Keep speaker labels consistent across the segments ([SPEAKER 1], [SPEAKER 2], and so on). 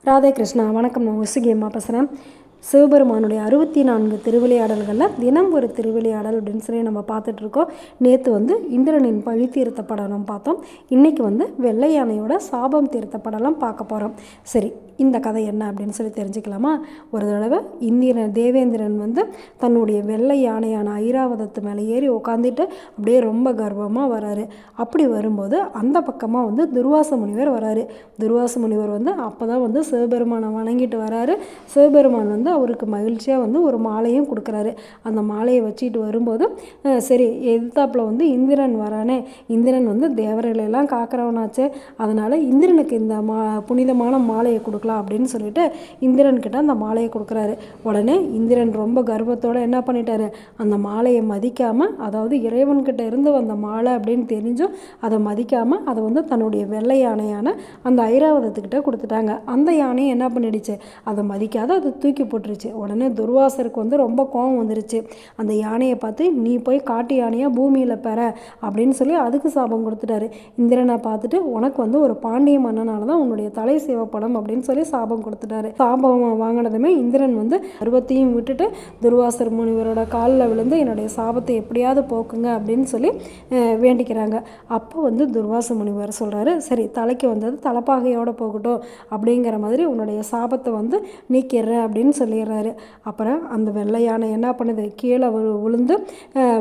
[SPEAKER 1] ராதே கிருஷ்ணா. வணக்கம். நான் உசுகியம்மா பேசுகிறேன். சிவபெருமானுடைய 64 திருவிளையாடல்களில் தினம் ஒரு திருவிளையாடல் அப்படின்னு சொல்லி நம்ம பார்த்துட்ருக்கோம். நேற்று இந்திரனின் பழி தீர்த்த படலம் பார்த்தோம். இன்றைக்கி வெள்ளை யானையோட சாபம் தீர்த்த படலம் பார்க்க போகிறோம். சரி, இந்த கதை என்ன அப்படின்னு சொல்லி தெரிஞ்சுக்கலாமா? ஒரு தடவை தேவேந்திரன் தன்னுடைய வெள்ளை யானையான ஐராவதத்து மேலே ஏறி உட்காந்துட்டு அப்படியே ரொம்ப கர்வமாக வராரு. அப்படி வரும்போது அந்த பக்கமாக துர்வாச முனிவர் வராரு. துர்வாச முனிவர் அப்போ தான் சிவபெருமானை வணங்கிட்டு வராரு. சிவபெருமான் அவருக்கு மகிழ்ச்சியாக ஒரு மாலையும் கொடுக்குறாரு. அந்த மாலையை வச்சுட்டு வரும்போது சரி, எதிர்த்தாப்பில் இந்திரன் வரானே, இந்திரன் தேவர்களெல்லாம் காக்கிறவனாச்சே, அதனால் இந்திரனுக்கு இந்த புனிதமான மாலையை கொடுக்கலாம் அப்படின்னு சொல்லிட்டு இந்திரன்கிட்ட அந்த மாலையை கொடுக்குறாரு. உடனே இந்திரன் ரொம்ப கர்வத்தோடு என்ன பண்ணிட்டாரு, அந்த மாலையை மதிக்காமல், அதாவது இறைவன்கிட்ட இருந்து வந்த மாலை அப்படின்னு தெரிஞ்சும் அதை மதிக்காமல் அதை தன்னுடைய வெள்ளை யானையான அந்த ஐராவதத்துக்கிட்ட கொடுத்துட்டாங்க. அந்த யானையை என்ன பண்ணிடுச்சு, அதை மதிக்காத அதை தூக்கி போட்டுருச்சு. உடனே துர்வாசருக்கு ரொம்ப கோபம் வந்துருச்சு. அந்த யானையை பார்த்து, நீ போய் காட்டு யானையாக பூமியில் பெற அப்படின்னு சொல்லி அதுக்கு சாபம் கொடுத்துட்டாரு. இந்திரனை பார்த்துட்டு, உனக்கு ஒரு பாண்டிய மன்னனால தான் உன்னுடைய தலை சிவப்படம் அப்படின்னு சொல்லி சாபம் கொடுத்துட்டாரு. சாபம் வாங்கினதுமே இந்திரன் கர்வத்தையும் விட்டுட்டு துர்வாசர் முனிவரோட காலில் விழுந்து என்னுடைய சாபத்தை எப்படியாவது போக்குங்க அப்படின்னு சொல்லி வேண்டிக்கிறாங்க. அப்போ துர்வாச முனிவர் சொல்கிறாரு, சரி, தலைக்கு வந்தது தலைப்பாகையோடு போகட்டும் அப்படிங்கிற மாதிரி உன்னுடைய சாபத்தை நீக்கிடுறேன் அப்படின்னு சொல்லிடுறாரு. அப்புறம் அந்த வெள்ளை யானை என்ன பண்ணுது, கீழே விழுந்து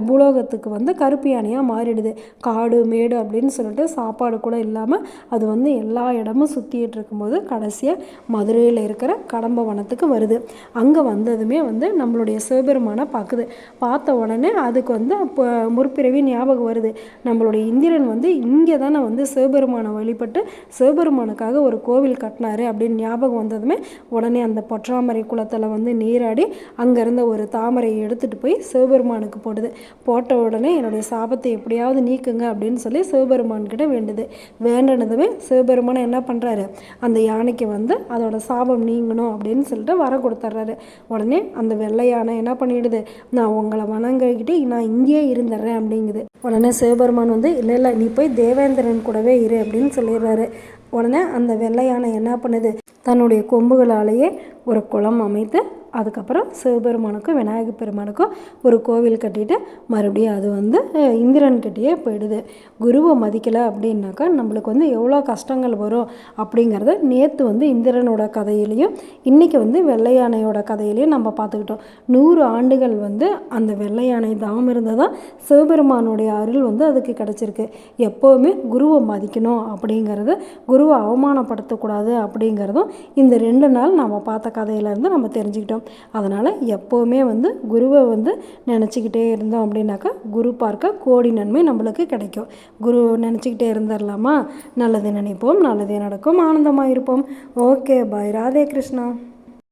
[SPEAKER 1] பூலோகத்துக்கு கருப்பு யானையாக மாறிடுது. காடு மேடு அப்படின்னு சொல்லிட்டு சாப்பாடு கூட இல்லாமல் அது எல்லா இடமும் சுற்றிட்டு இருக்கும்போது கடைசியாக மதுரையில் இருக்கிற கடம்பவனத்துக்கு வருது. அங்கே வந்ததுமே நம்மளுடைய சிவபெருமானை பார்க்குது. பார்த்த உடனே அதுக்கு முற்பிறவி ஞாபகம் வருது. நம்மளுடைய இந்திரன் இங்கே தானே சிவபெருமானை வழிபட்டு சிவபெருமானுக்காக ஒரு கோவில் கட்டினாரு அப்படின்னு ஞாபகம் வந்ததுமே உடனே அந்த பொற்றாமரை குளத்தில் நீராடி அங்கேருந்த ஒரு தாமரையை எடுத்துகிட்டு போய் சிவபெருமானுக்கு போடுது. போட்ட உடனே என்னுடைய சாபத்தை எப்படியாவது நீக்குங்க அப்படின்னு சொல்லி சிவபெருமான்கிட்ட வேண்டுது. வேண்டினதுமே சிவபெருமானை என்ன பண்ணுறாரு, அந்த யானைக்கு அதோட சாபம் நீங்கணும் அப்படின்னு சொல்லிட்டு வர கொடுத்துட்றாரு. உடனே அந்த வெள்ளை யானை என்ன பண்ணிடுது, நான் உங்களை வணங்கிக்கிட்டு நான் இங்கேயே இருந்துடுறேன் அப்படிங்குது. உடனே சிவபெருமான் இல்லை, நீ போய் தேவேந்திரன் கூடவே இரு அப்படின்னு சொல்லிடுறாரு. உடனே அந்த வெள்ளை யானை என்ன பண்ணுது, தன்னுடைய கொம்புகளாலேயே ஒரு குளம் அமைத்து அதுக்கப்புறம் சிவபெருமானுக்கும் விநாயகர் பெருமானுக்கும் ஒரு கோவில் கட்டிட்டு மறுபடியும் அது இந்திரன்கிட்டயே போயிடுது. குருவை மதிக்கலை அப்படின்னாக்கா நம்மளுக்கு எவ்வளோ கஷ்டங்கள் வரும் அப்படிங்கிறத நேற்று இந்திரனோட கதையிலையும் இன்றைக்கி வெள்ளை யானையோட கதையிலையும் நம்ம பார்த்துக்கிட்டோம். 100 ஆண்டுகள் அந்த வெள்ளை யானை தவம் இருந்ததான் சிவபெருமானுடைய அருள் அதுக்கு கிடச்சிருக்கு. எப்போவுமே குருவை மதிக்கணும் அப்படிங்கிறது, குருவை அவமானப்படுத்தக்கூடாது அப்படிங்கிறதும் இந்த 2 நாள் நம்ம பார்த்த கதையிலேருந்து நம்ம தெரிஞ்சுக்கிட்டோம். அதனால் எப்போவுமே குருவை நினச்சிக்கிட்டே இருந்தோம் அப்படின்னாக்கா குரு பார்க்க கோடி நன்மை நம்மளுக்கு கிடைக்கும். குரு நினச்சிக்கிட்டே இருந்துடலாமா? நல்லது நினைப்போம், நல்லதே நடக்கும், ஆனந்தமாக இருப்போம். ஓகே, பாய். ராதே கிருஷ்ணா.